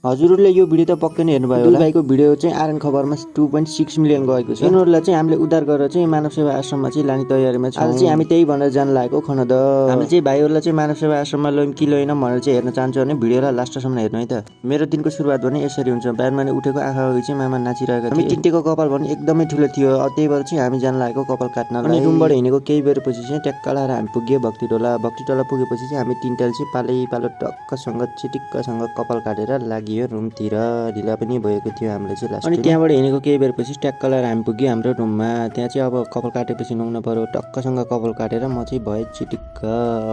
हजुरहरूले यो भिडियो त पक्कै नै हेर्नुभयो होला। भाइको भिडियो चाहिँ आरएन खबरमा 2.6 मिलियन गएको छ। यिनीहरूलाई चाहिँ हामीले उद्धार गरेर चाहिँ मानव सेवा आश्रममा चाहिँ लाने तयारीमा छौँ। आज चाहिँ हामी त्यही भनेर जान लागेको खनद। हामीले चाहिँ भाइहरूलाई चाहिँ मानव सेवा आश्रममा लैम कि लैन भनेर चाहिँ हेर्न चाहन्छु भने भिडियोलाई लास्टसम्म हेर्नु है त। मेरो दिनको सुरुवात भने यसरी हुन्छ। बिहान उठेको आँखा अघि चाहिँ मामा नाचिरहेका थिए। हामी टिन्टेको कपाल भने एकदमै ठुलो थियो। त्यही भएर चाहिँ हामी जान लागेको कपाल काट्न। अनि रुमबाट हिँडेको केही बेरपछि चाहिँ ट्याक्क लाएर हामी पुग्यो भक्ति टोला पुगेपछि चाहिँ हामी तिनटाले चाहिँ पालो टक्कसँग चिटिक्कसँग कपाल काटेर लागियो रुमतिर। ढिला पनि भएको थियो हामीले चाहिँ लास्ट। अनि त्यहाँबाट हिँडेको केही बेरपछि ट्याक्क लाएर हामी पुग्यो हाम्रो रुममा। त्यहाँ चाहिँ अब कपाल काटेपछि नुहाउनु पर्यो। टक्कसँग कपाल काटेर म चाहिँ भए चिटिक्क।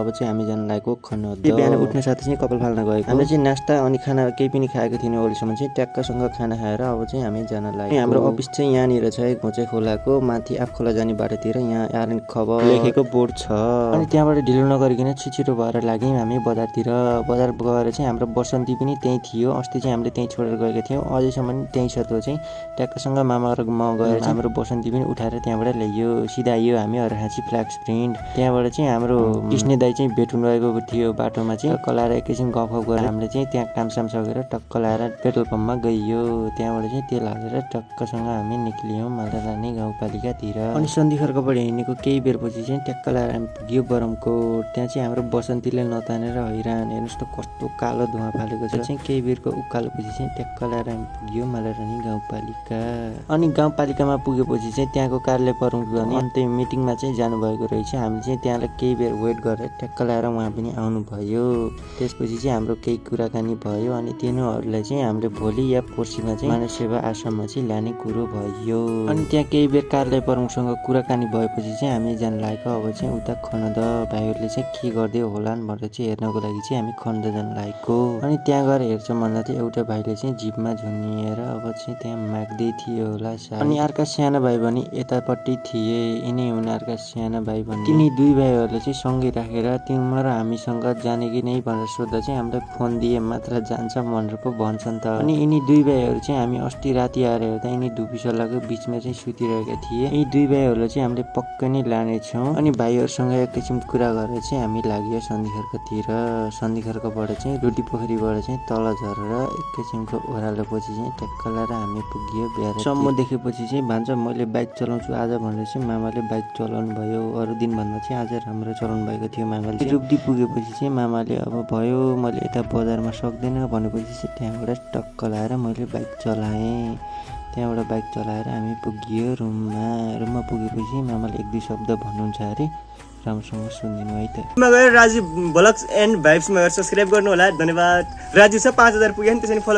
अब चाहिँ हामी जान लागेको खनद। बिहान उठ्ने साथै चाहिँ कपाल फाल्न गएको। हामीले चाहिँ नास्ता अनि खाना केही पनि खाएको थिएन। ओलीसम्म चाहिँ ट्याक्कसँग खाना खाएर अब चाहिँ हामी जान लाग्यो। हाम्रो अफिस चाहिँ यहाँनिर छ घोचे खोलाको माथि आफ खोला जाने बाटोतिर। यहाँ आरएन खबर लेखेको बोर्ड छ। अनि त्यहाँबाट ढिलो नगरिकन छिटो भएर लाग्यौँ हामी बजारतिर। बजार गएर चाहिँ हाम्रो बसन्ती पनि त्यहीँ थियो। अस्ति चाहिँ हामीले त्यहीँ छोडेर गएका थियौँ। अझैसम्म त्यहीँ छ त्यो चाहिँ। ट्याक्कसँग मामा र म गएर हाम्रो बसन्ती पनि उठाएर त्यहाँबाट ल्याइयो। सिधा आइयो हामी अर्हाची फ्ल्याक्स प्रिन्ट। त्यहाँबाट चाहिँ हाम्रो कृष्ण दाई चाहिँ भेट्नु गएको थियो बाटोमा चाहिँ। टक्क लाएर एकैछिन गफगफ गरेर हामीले चाहिँ त्यहाँ कामसाम सकेर टक्क लाएर पेट्रोल पम्पमा गइयो। त्यहाँबाट चाहिँ तेल हालेर टक्कसँग हामी निक्लियौँ मालारानी गाउँपालिकातिर। अनि सन्धि खर्कबाट हिँडेको केही बेरपछि चाहिँ ट्याक्क लाएर हामी पुग्यो बरमकोट। त्यहाँ चाहिँ हाम्रो बसन्तीले नतानेर हैरान। हेर्नुहोस् त कस्तो कालो धुवा फालेको छ। चाहिँ केही बेरको उकालोपछि चाहिँ ट्याक्क लाएर हामी पुग्यो मालारानी गाउँपालिका। अनि गाउँपालिकामा पुगेपछि चाहिँ त्यहाँको कार्यालय प्रमुख भने अन्त्य मिटिङमा चाहिँ जानुभएको रहेछ। हामी चाहिँ त्यहाँलाई केही बेर वेट गरेर ट्याक्क लाएर उहाँ पनि आउनुभयो। त्यसपछि चाहिँ हाम्रो केही कुराकानी भयो। अनि तिनीहरूलाई चाहिँ हामीले भोलि या पर्सिमा चाहिँ मानव सेवा आश्रममा चाहिँ लाने कुरो भयो। अनि त्यहाँ केही बेर कार्यालय प्रमुखसँग कुराकानी भएपछि चाहिँ हामी जान लागेको अब चाहिँ उता खनद। भाइहरूले चाहिँ के गर्दै होलान् भनेर चाहिँ हेर्नको लागि चाहिँ हामी खनद जान लागेको। अनि त्यहाँ गएर हेर्छौँ भन्दा चाहिँ एउटा भाइले चाहिँ जिपमा झुन्निएर अब चाहिँ त्यहाँ माग्दै थियो होला सायद। अनि अर्का सानो भाइ भने यतापट्टि थिए। यिनै हुन् अर्का सानो भाइ भने। तिनी दुई भाइहरूले चाहिँ सँगै राखेर तिम्रो र हामीसँग जाने कि नै भनेर सोद्धा चाहिँ हामीलाई फोन दिए मात्र जान्छ भनेर पो भन्छन् त। अनि यिनी दुई भाइहरू चाहिँ हामी अस्ति राति आएर हेर्दा यिनी धुपीसलाको बिचमा चाहिँ सुतिरहेका थिए। यी दुई भाइहरूलाई चाहिँ हामीले पक्कै नै लानेछौँ। अनि भाइहरूसँग एकैछिन कुरा गरेर चाहिँ हामी लाग्यो सन्धिखर्कतिर। सन्धिखर्कबाट चाहिँ रोटी पोखरीबाट चाहिँ तल झरेर एकैछिनको ओह्रालोपछि चाहिँ ट्याक्क लाएर हामी पुग्यो बिहार सम्म। देखेपछि चाहिँ भन्छ मैले बाइक चलाउँछु आज भनेर चाहिँ मामाले बाइक चलाउनु भयो। अरू दिनभन्दा चाहिँ आज राम्रो चलाउनु भएको थियो मामाले। रुप्दी पुगेपछि चाहिँ मामाले अब भयो मैले यता बजारमा सक्दैन भनेपछि चाहिँ त्यहाँबाट टक्क लाएर मैले बाइक चलाएँ। त्यहाँबाट बाइक चलाएर हामी पुग्यो रुममा पुगेपछि मामाले एक दुई शब्द भन्नुहुन्छ अरे राम्रोसँग सुनिदिनु है त। गएर राजु ब्लग्स एन्ड भाइब्समा गएर सब्सक्राइब गर्नु होला। धन्यवाद। राजु छ 5000 पुग्यो नि त्यसैले